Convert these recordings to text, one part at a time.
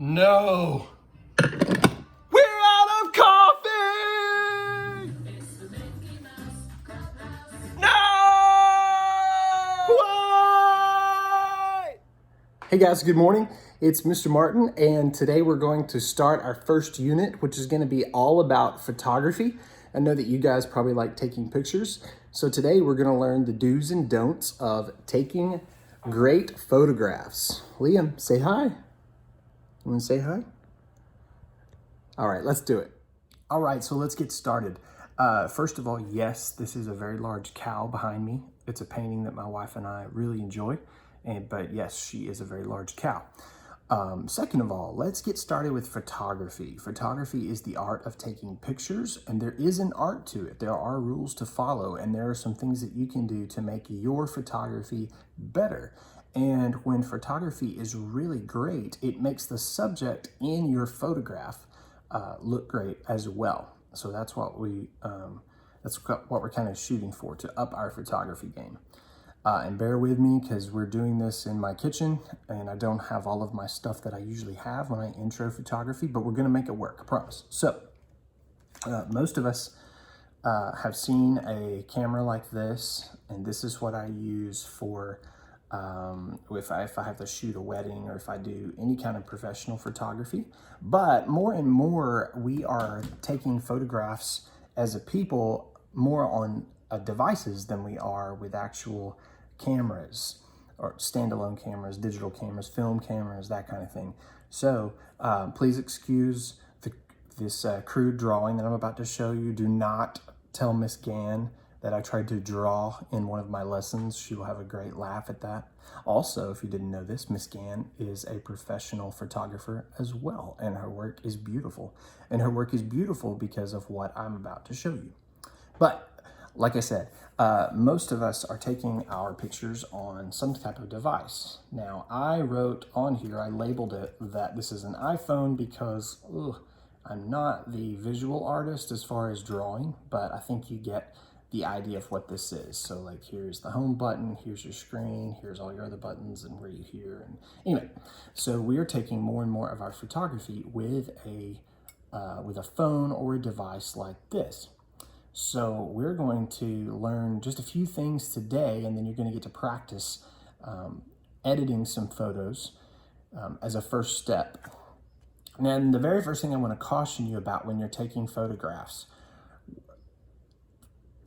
No. We're out of coffee! No! Why? Hey guys, good morning. It's Mr. Martin, and today we're going to start our first unit, which is going to be all about photography. I know that you guys probably like taking pictures, so today we're going to learn the do's and don'ts of taking great photographs. Liam, say hi. You want to say hi? All right, let's do it. All right, so let's get started. First of all, yes, this is a very large cow behind me. It's a painting that my wife and I really enjoy, but yes, she is a very large cow. Second of all, let's get started with photography. Photography is the art of taking pictures, and there is an art to it. There are rules to follow, and there are some things that you can do to make your photography better. And when photography is really great, it makes the subject in your photograph look great as well. So that's what we're kind of shooting for, to up our photography game. And bear with me because we're doing this in my kitchen and I don't have all of my stuff that I usually have when I intro photography, but we're going to make it work, I promise. So most of us have seen a camera like this, and this is what I use for if I have to shoot a wedding or if I do any kind of professional photography. But more and more, we are taking photographs as a people more on devices than we are with actual cameras or standalone cameras, digital cameras, film cameras, that kind of thing. So please excuse this crude drawing that I'm about to show you. Do not tell Miss Gann that I tried to draw in one of my lessons. She will have a great laugh at that. Also, if you didn't know this, Miss Gann is a professional photographer as well, and her work is beautiful. And her work is beautiful because of what I'm about to show you. But like I said, most of us are taking our pictures on some type of device. Now, I wrote on here, I labeled it that this is an iPhone because I'm not the visual artist as far as drawing, but I think you get the idea of what this is. So like, here's the home button, here's your screen, here's all your other buttons and where you hear. And anyway, so we are taking more and more of our photography with a phone or a device like this. So we're going to learn just a few things today, and then you're going to get to practice editing some photos as a first step. And then the very first thing I want to caution you about when you're taking photographs,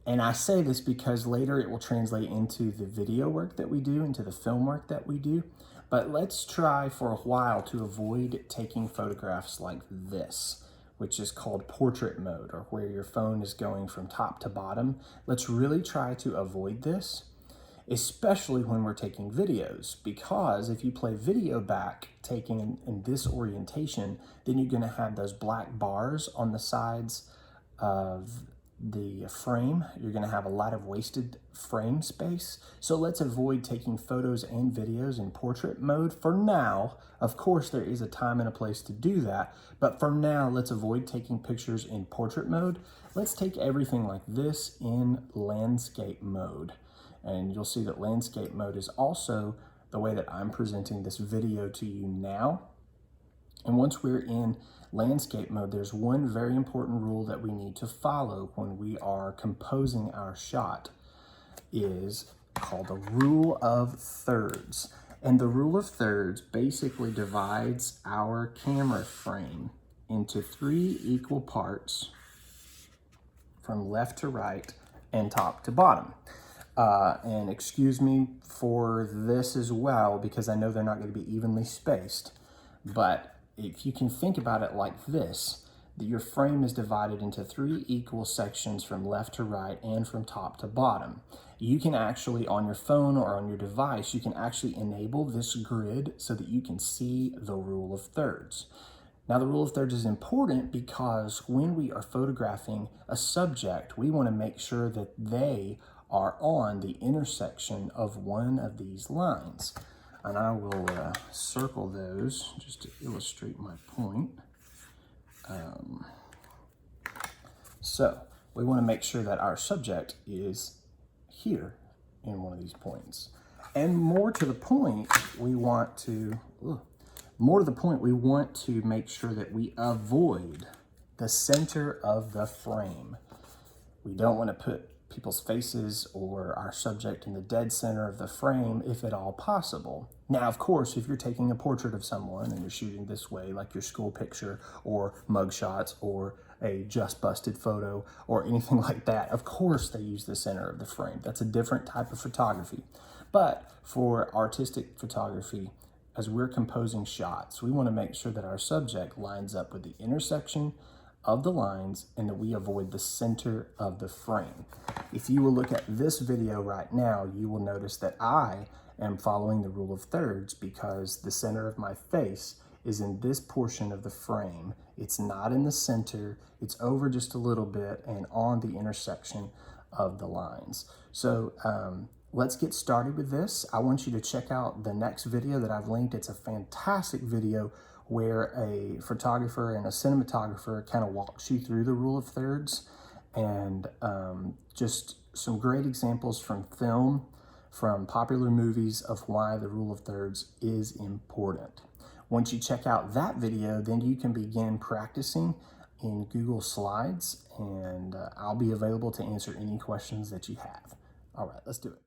and I say this because later it will translate into the video work that we do, into the film work that we do, but let's try for a while to avoid taking photographs like this, which is called portrait mode, or where your phone is going from top to bottom. Let's really try to avoid this, especially when we're taking videos, because if you play video back taking in this orientation, then you're gonna have those black bars on the sides of the frame. You're going to have a lot of wasted frame space. So let's avoid taking photos and videos in portrait mode for now. Of course, there is a time and a place to do that, but for now, let's avoid taking pictures in portrait mode. Let's take everything like this in landscape mode. And you'll see that landscape mode is also the way that I'm presenting this video to you now. And once we're in landscape mode, there's one very important rule that we need to follow when we are composing our shot, is called the rule of thirds. And the rule of thirds basically divides our camera frame into 3 equal parts from left to right and top to bottom. And excuse me for this as well, because I know they're not going to be evenly spaced, but if you can think about it like this, that your frame is divided into 3 equal sections from left to right and from top to bottom. You can actually, on your phone or on your device, you can actually enable this grid so that you can see the rule of thirds. Now, the rule of thirds is important because when we are photographing a subject, we want to make sure that they are on the intersection of one of these lines. And I will circle those just to illustrate my point. So we want to make sure that our subject is here in one of these points. And more to the point, we want to More to the point, we want to make sure that we avoid the center of the frame. We don't want to put people's faces or our subject in the dead center of the frame if at all possible. Now, of course, if you're taking a portrait of someone and you're shooting this way, like your school picture or mugshots or a just busted photo or anything like that, of course they use the center of the frame. That's a different type of photography. But for artistic photography, as we're composing shots, we want to make sure that our subject lines up with the intersection of the lines and that we avoid the center of the frame. If you will look at this video right now, you will notice that I am following the rule of thirds because the center of my face is in this portion of the frame. It's not in the center, it's over just a little bit and on the intersection of the lines. So let's get started with this. I want you to check out the next video that I've linked. It's a fantastic video where a photographer and a cinematographer kind of walks you through the rule of thirds, and just some great examples from film, from popular movies of why the rule of thirds is important. Once you check out that video, then you can begin practicing in Google Slides, and I'll be available to answer any questions that you have. All right, let's do it.